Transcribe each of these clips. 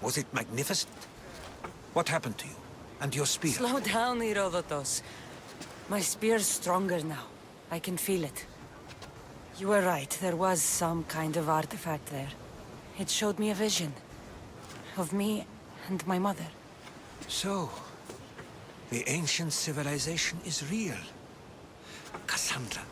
Was it magnificent? What happened to you? And your spear? Slow down, Herodotus. My spear's stronger now. I can feel it. You were right, there was some kind of artifact there. It showed me a vision. Of me and my mother. So, the ancient civilization is real. Cassandra,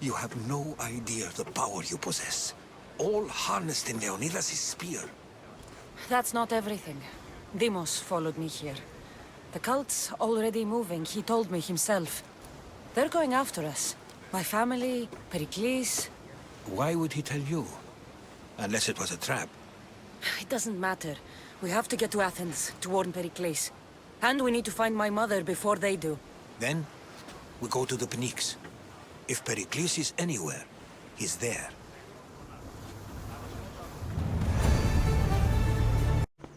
you have no idea the power you possess. All harnessed in Leonidas' spear. That's not everything. Deimos followed me here. The cult's already moving, he told me himself. They're going after us. My family, Pericles. Why would he tell you? Unless it was a trap. It doesn't matter. We have to get to Athens, to warn Pericles. And we need to find my mother before they do. Then, we go to the Pnyx. If Pericles is anywhere, he's there.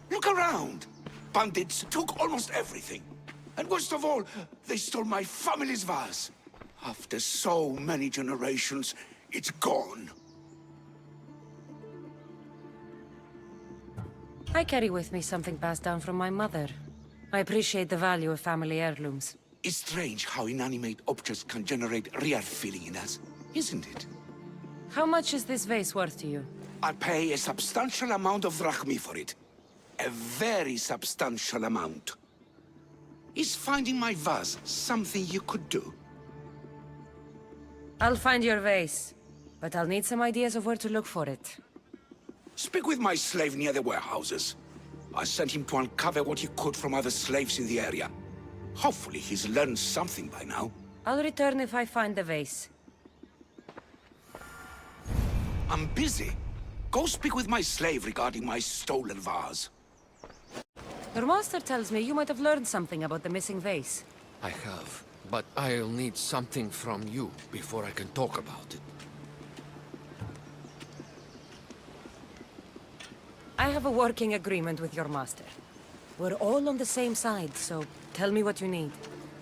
Look around! Bandits took almost everything. And worst of all, they stole my family's vase. After so many generations, it's gone. I carry with me something passed down from my mother. I appreciate the value of family heirlooms. It's strange how inanimate objects can generate real feeling in us, isn't it? How much is this vase worth to you? I'll pay a substantial amount of drachmi for it. A very substantial amount. Is finding my vase something you could do? I'll find your vase, but I'll need some ideas of where to look for it. Speak with my slave near the warehouses. I sent him to uncover what he could from other slaves in the area. Hopefully he's learned something by now. I'll return if I find the vase. I'm busy. Go speak with my slave regarding my stolen vase. Your master tells me you might have learned something about the missing vase. I have, but I'll need something from you before I can talk about it. I have a working agreement with your master. We're all on the same side, so tell me what you need.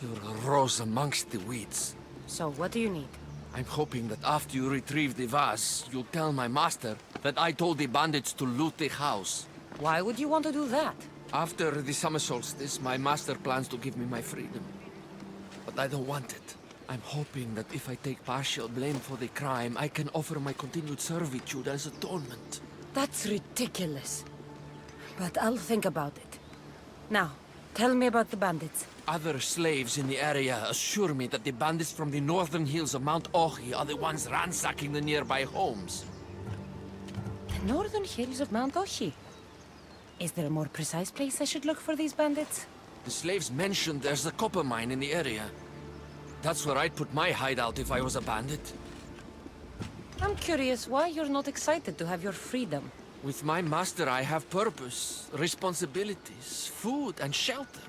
You're a rose amongst the weeds. So, what do you need? I'm hoping that after you retrieve the vase, you'll tell my master that I told the bandits to loot the house. Why would you want to do that? After the summer solstice, my master plans to give me my freedom. But I don't want it. I'm hoping that if I take partial blame for the crime, I can offer my continued servitude as atonement. That's ridiculous. But I'll think about it. Now, tell me about the bandits. Other slaves in the area assure me that the bandits from the northern hills of Mount Ohi are the ones ransacking the nearby homes. The northern hills of Mount Ohi. Is there a more precise place I should look for these bandits? The slaves mentioned there's a copper mine in the area. That's where I'd put my hideout if I was a bandit. I'm curious why you're not excited to have your freedom. With my master, I have purpose, responsibilities, food, and shelter.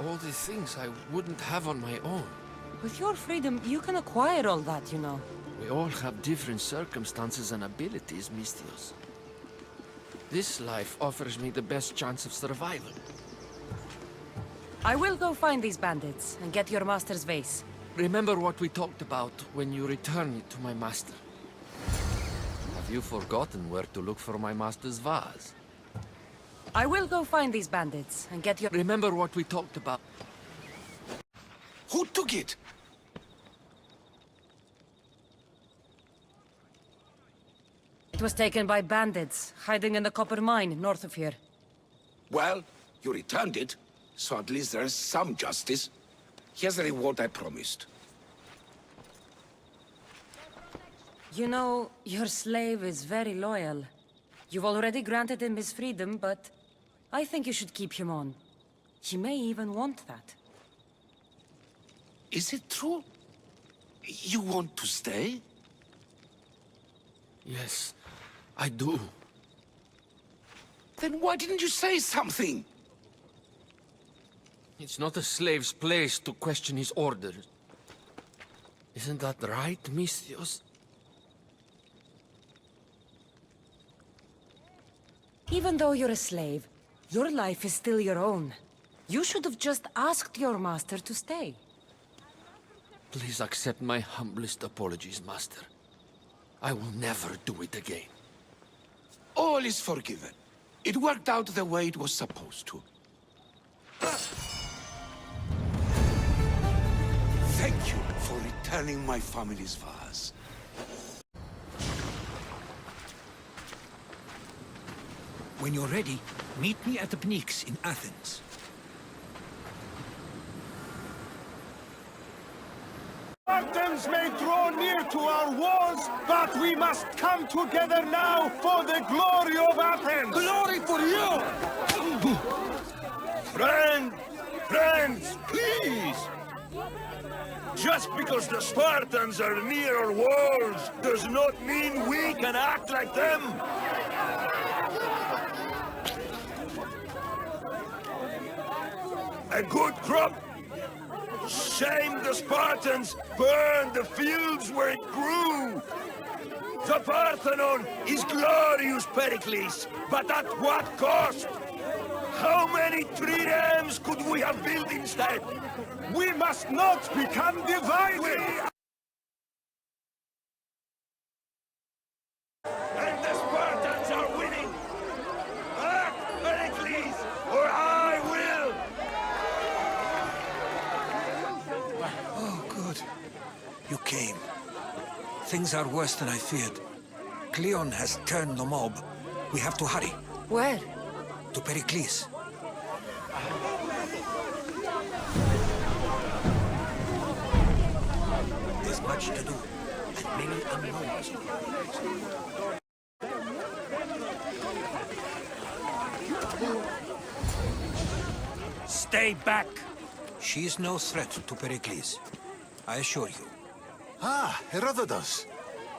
All the things I wouldn't have on my own. With your freedom, you can acquire all that, you know. We all have different circumstances and abilities, Mistios. This life offers me the best chance of survival. I will go find these bandits and get your master's vase. Remember what we talked about when you return it to my master. Have you forgotten where to look for my master's vase? I will go find these bandits and get your... Remember what we talked about. Who took it? It was taken by bandits, hiding in the copper mine north of here. Well, you returned it, so at least there's some justice. Here's the reward I promised. You know, your slave is very loyal. You've already granted him his freedom, but I think you should keep him on. He may even want that. Is it true? You want to stay? Yes, I do. Then why didn't you say something? It's not a slave's place to question his orders. Isn't that right, Mistios? Even though you're a slave, your life is still your own. You should have just asked your master to stay. Please accept my humblest apologies, Master. I will never do it again. All is forgiven. It worked out the way it was supposed to. Thank you for returning my family's vase. When you're ready, meet me at the Pnyx in Athens. Spartans may draw near to our walls, but we must come together now for the glory of Athens! Glory for you! Friends, please! Just because the Spartans are near our walls does not mean we can act like them! A good crop? Shame the Spartans burned the fields where it grew! The Parthenon is glorious, Pericles, but at what cost? How many triremes could we have built instead? We must not become divided! And the Spartans are winning! Act, Pericles, or I will! Oh, good. You came. Things are worse than I feared. Cleon has turned the mob. We have to hurry. Where? To Pericles. There's much to do, and many unknowns. Stay back! She's no threat to Pericles. I assure you. Ah, Herodotus.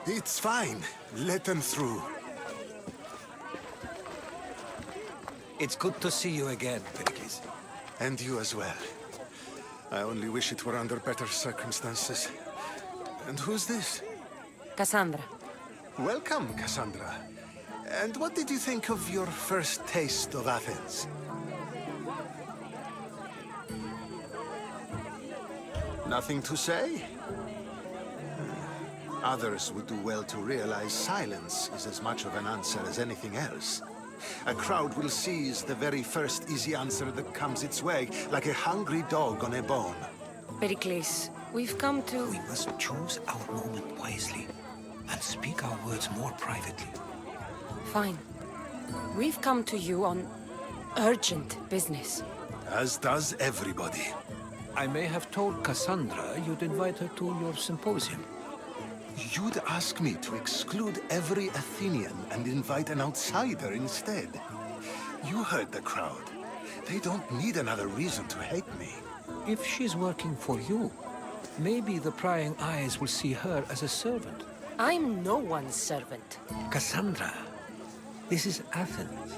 It's fine. Let them through. It's good to see you again, Pericles. And you as well. I only wish it were under better circumstances. And who's this? Cassandra. Welcome, Cassandra. And what did you think of your first taste of Athens? Nothing to say? Others would do well to realize silence is as much of an answer as anything else. A crowd will seize the very first easy answer that comes its way, like a hungry dog on a bone. Pericles, we've come to... We must choose our moment wisely and speak our words more privately. Fine. We've come to you on urgent business. As does everybody. I may have told Cassandra you'd invite her to your symposium. You'd ask me to exclude every Athenian and invite an outsider instead. You heard the crowd. They don't need another reason to hate me. If she's working for you, maybe the prying eyes will see her as a servant. I'm no one's servant. Cassandra, this is Athens.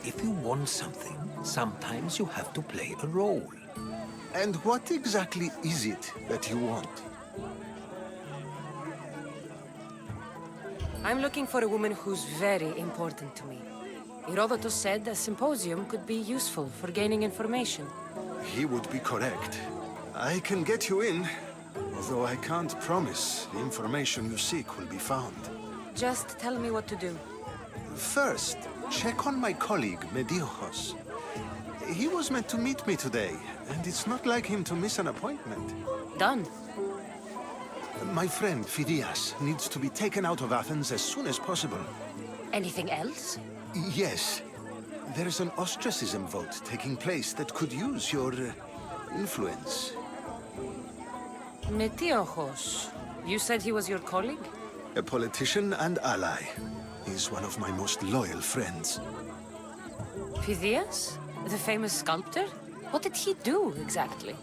If you want something, sometimes you have to play a role. And what exactly is it that you want? I'm looking for a woman who's very important to me. Herodotus said a symposium could be useful for gaining information. He would be correct. I can get you in, although I can't promise the information you seek will be found. Just tell me what to do. First, check on my colleague, Mediochos. He was meant to meet me today, and it's not like him to miss an appointment. Done. My friend, Phidias, needs to be taken out of Athens as soon as possible. Anything else? Yes. There's an ostracism vote taking place that could use your influence. Metiochos. You said he was your colleague? A politician and ally. He's one of my most loyal friends. Phidias? The famous sculptor? What did he do, exactly?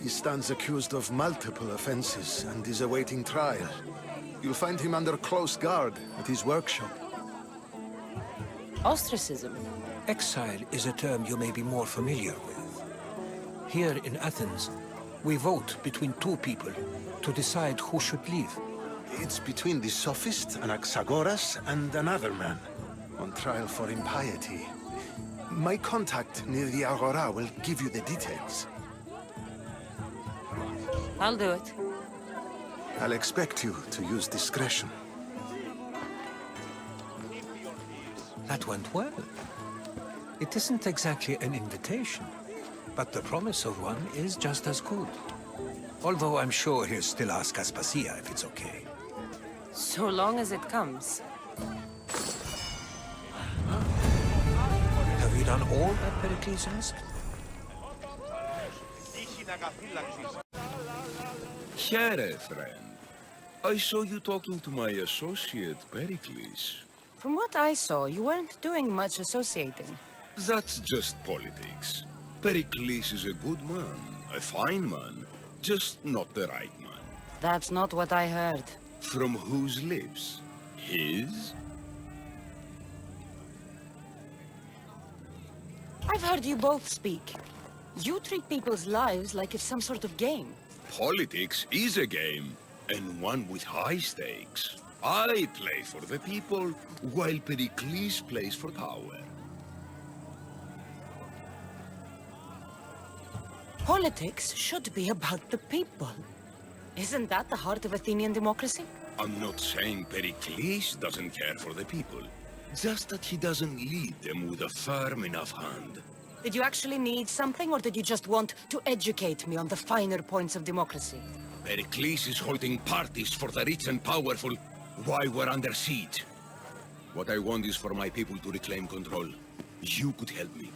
He stands accused of multiple offenses and is awaiting trial. You'll find him under close guard at his workshop. Ostracism? Exile is a term you may be more familiar with. Here in Athens, we vote between two people to decide who should leave. It's between the sophist, Anaxagoras, and another man, on trial for impiety. My contact near the Agora will give you the details. I'll do it. I'll expect you to use discretion. That went well. It isn't exactly an invitation, but the promise of one is just as good. Although I'm sure he'll still ask Aspasia if it's okay. So long as it comes. Have you done all that Pericles asked? Here, friend. I saw you talking to my associate, Pericles. From what I saw, you weren't doing much associating. That's just politics. Pericles is a good man, a fine man, just not the right man. That's not what I heard. From whose lips? His? I've heard you both speak. You treat people's lives like it's some sort of game. Politics is a game, and one with high stakes. I play for the people, while Pericles plays for power. Politics should be about the people. Isn't that the heart of Athenian democracy? I'm not saying Pericles doesn't care for the people, just that he doesn't lead them with a firm enough hand. Did you actually need something, or did you just want to educate me on the finer points of democracy? Pericles is holding parties for the rich and powerful while we're under siege. What I want is for my people to reclaim control. You could help me.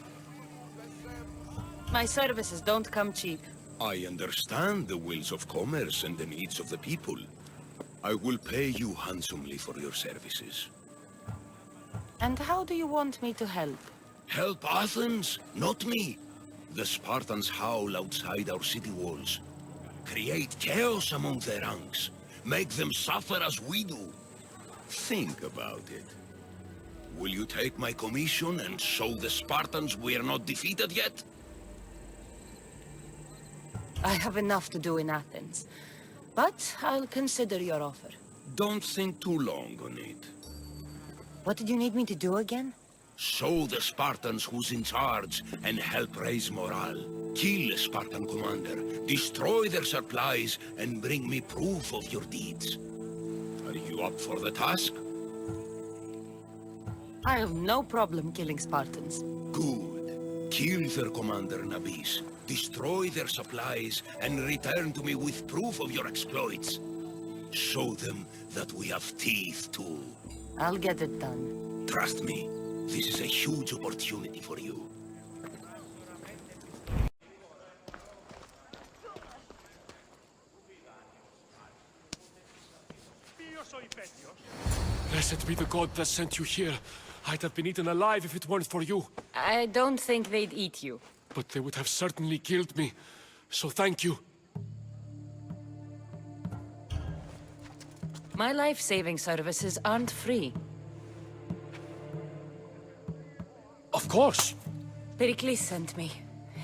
My services don't come cheap. I understand the wills of commerce and the needs of the people. I will pay you handsomely for your services. And how do you want me to help? Help Athens, not me. The Spartans howl outside our city walls. Create chaos among their ranks. Make them suffer as we do. Think about it. Will you take my commission and show the Spartans we are not defeated yet? I have enough to do in Athens, but I'll consider your offer. Don't think too long on it. What did you need me to do again? Show the Spartans who's in charge and help raise morale. Kill a Spartan commander, destroy their supplies, and bring me proof of your deeds. Are you up for the task? I have no problem killing Spartans. Good. Kill their commander, Nabis. Destroy their supplies, and return to me with proof of your exploits. Show them that we have teeth, too. I'll get it done. Trust me, this is a huge opportunity for you. Blessed be the god that sent you here. I'd have been eaten alive if it weren't for you. I don't think they'd eat you. But they would have certainly killed me. So thank you. My life-saving services aren't free. Of course. Pericles sent me.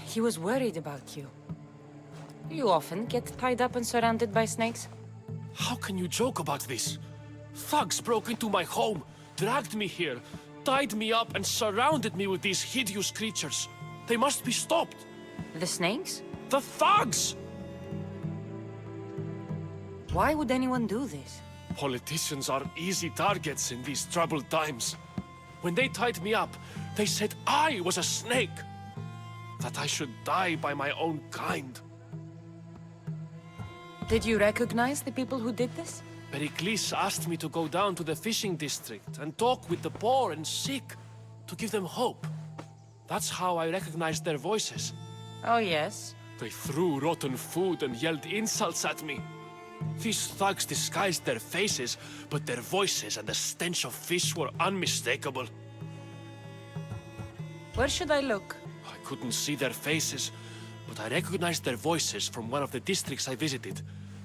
He was worried about you. You often get tied up and surrounded by snakes? How can you joke about this? Thugs broke into my home, dragged me here, tied me up and surrounded me with these hideous creatures. They must be stopped. The snakes? The thugs! Why would anyone do this? Politicians are easy targets in these troubled times. When they tied me up, they said I was a snake. That I should die by my own kind. Did you recognize the people who did this? Pericles asked me to go down to the fishing district and talk with the poor and sick, to give them hope. That's how I recognized their voices. Oh, yes? They threw rotten food and yelled insults at me. These thugs disguised their faces, but their voices and the stench of fish were unmistakable. Where should I look? I couldn't see their faces, but I recognized their voices from one of the districts I visited.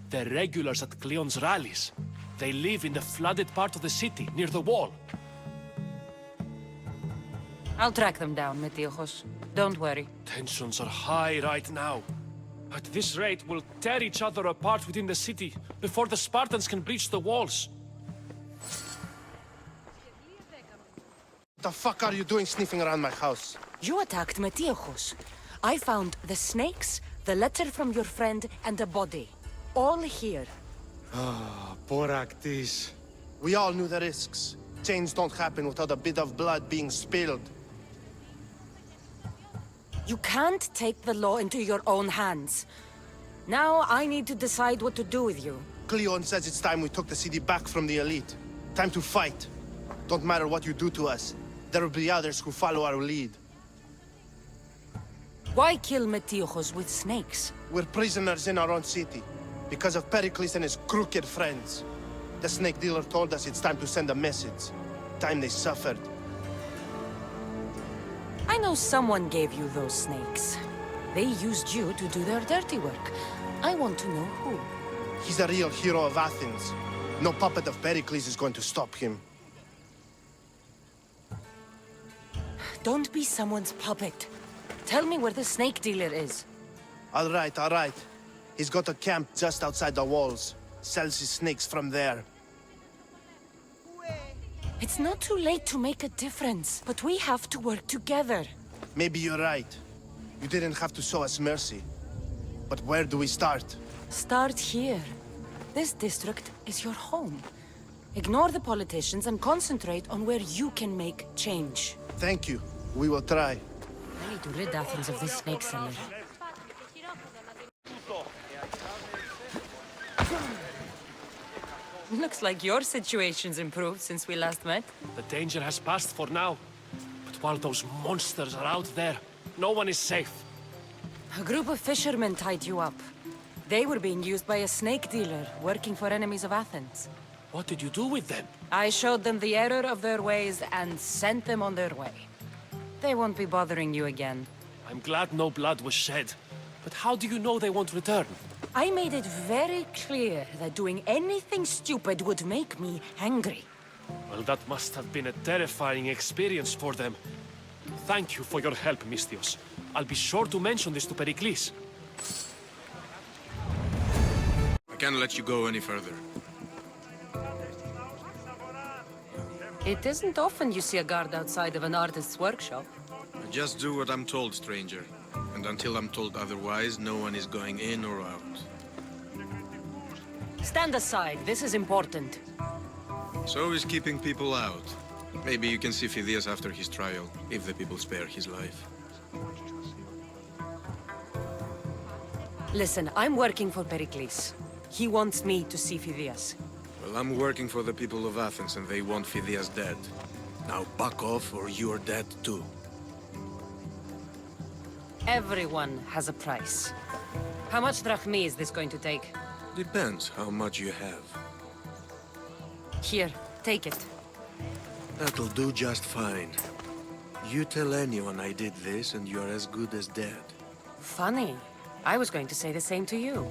They're regulars at Cleon's rallies. They live in the flooded part of the city, near the wall. I'll track them down, Metiochos. Don't worry. Tensions are high right now. At this rate, we'll tear each other apart within the city before the Spartans can breach the walls. The fuck are you doing sniffing around my house? You attacked Metiochos. I found the snakes, the letter from your friend, and a body. All here. Poor Actis. We all knew the risks. Change don't happen without a bit of blood being spilled. You can't take the law into your own hands. Now I need to decide what to do with you. Cleon says it's time we took the city back from the elite. Time to fight. Don't matter what you do to us. There will be others who follow our lead. Why kill Metiochos with snakes? We're prisoners in our own city, because of Pericles and his crooked friends. The snake dealer told us it's time to send a message. Time they suffered. I know someone gave you those snakes. They used you to do their dirty work. I want to know who. He's a real hero of Athens. No puppet of Pericles is going to stop him. Don't be someone's puppet. Tell me where the snake dealer is. All right, all right. He's got a camp just outside the walls. Sells his snakes from there. It's not too late to make a difference, but we have to work together. Maybe you're right. You didn't have to show us mercy. But where do we start? Start here. This district is your home. Ignore the politicians and concentrate on where you can make change. Thank you. We will try. I need to rid Athens of this snake seller. Looks like your situation's improved since we last met. The danger has passed for now. But while those monsters are out there, no one is safe. A group of fishermen tied you up. They were being used by a snake dealer, working for enemies of Athens. What did you do with them? I showed them the error of their ways and sent them on their way. They won't be bothering you again. I'm glad no blood was shed. But how do you know they won't return? I made it very clear that doing anything stupid would make me angry. Well, that must have been a terrifying experience for them. Thank you for your help, Misthios. I'll be sure to mention this to Pericles. I can't let you go any further. It isn't often you see a guard outside of an artist's workshop. I just do what I'm told, stranger. And until I'm told otherwise, no one is going in or out. Stand aside, this is important. So is keeping people out. Maybe you can see Phidias after his trial, if the people spare his life. Listen, I'm working for Pericles. He wants me to see Phidias. Well, I'm working for the people of Athens, and they want Phidias dead. Now back off, or you're dead too. Everyone has a price. How much drachmi is this going to take? Depends how much you have. Here, take it. That'll do just fine. You tell anyone I did this, and you're as good as dead. Funny. I was going to say the same to you.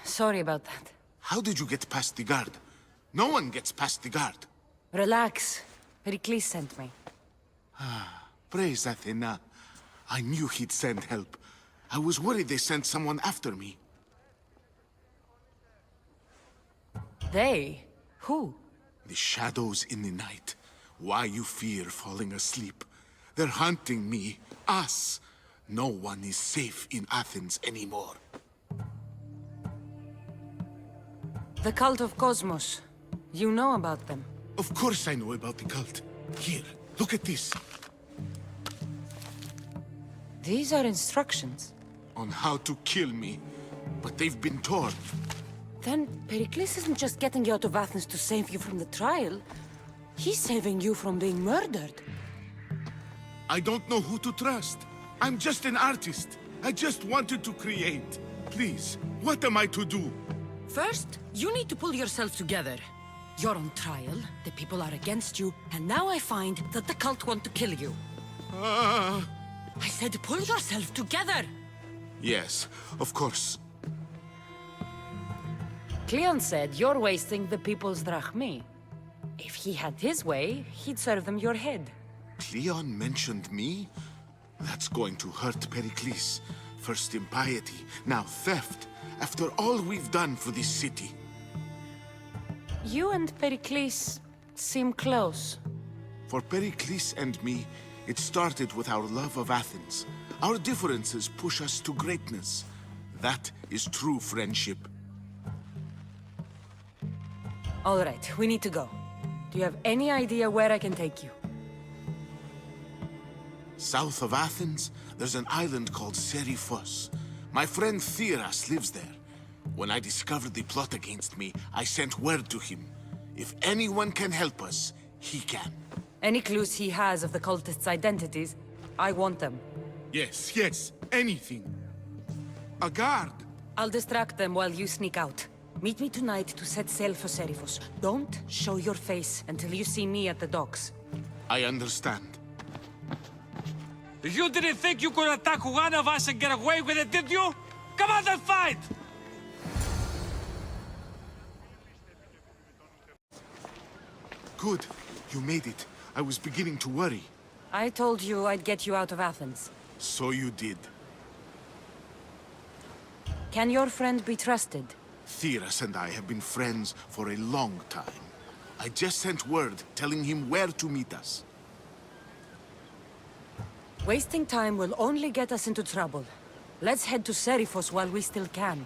Sorry about that. How did you get past the guard? No one gets past the guard. Relax. Pericles sent me. Praise Athena. I knew he'd send help. I was worried they sent someone after me. They? Who? The shadows in the night. Why you fear falling asleep. They're hunting me. Us. No one is safe in Athens anymore. The cult of Cosmos. You know about them. Of course I know about the cult. Here, look at this. These are instructions. On how to kill me. But they've been torn. Then Pericles isn't just getting you out of Athens to save you from the trial. He's saving you from being murdered. I don't know who to trust. I'm just an artist. I just wanted to create. Please, what am I to do? First, you need to pull yourself together. You're on trial, the people are against you, and now I find that the cult want to kill you. I said pull yourself together! Yes, of course. Cleon said you're wasting the people's drachmi. If he had his way, he'd serve them your head. Cleon mentioned me? That's going to hurt Pericles. First impiety, now theft. After all we've done for this city. You and Pericles seem close. For Pericles and me, it started with our love of Athens. Our differences push us to greatness. That is true friendship. All right, we need to go. Do you have any idea where I can take you? South of Athens, there's an island called Serifos. My friend Theras lives there. When I discovered the plot against me, I sent word to him. If anyone can help us, he can. Any clues he has of the cultists' identities, I want them. Yes, anything. A guard. I'll distract them while you sneak out. Meet me tonight to set sail for Serifos. Don't show your face until you see me at the docks. I understand. You didn't think you could attack one of us and get away with it, did you? Come on and fight! Good. You made it. I was beginning to worry. I told you I'd get you out of Athens. So you did. Can your friend be trusted? Theras and I have been friends for a long time. I just sent word telling him where to meet us. Wasting time will only get us into trouble. Let's head to Serifos while we still can.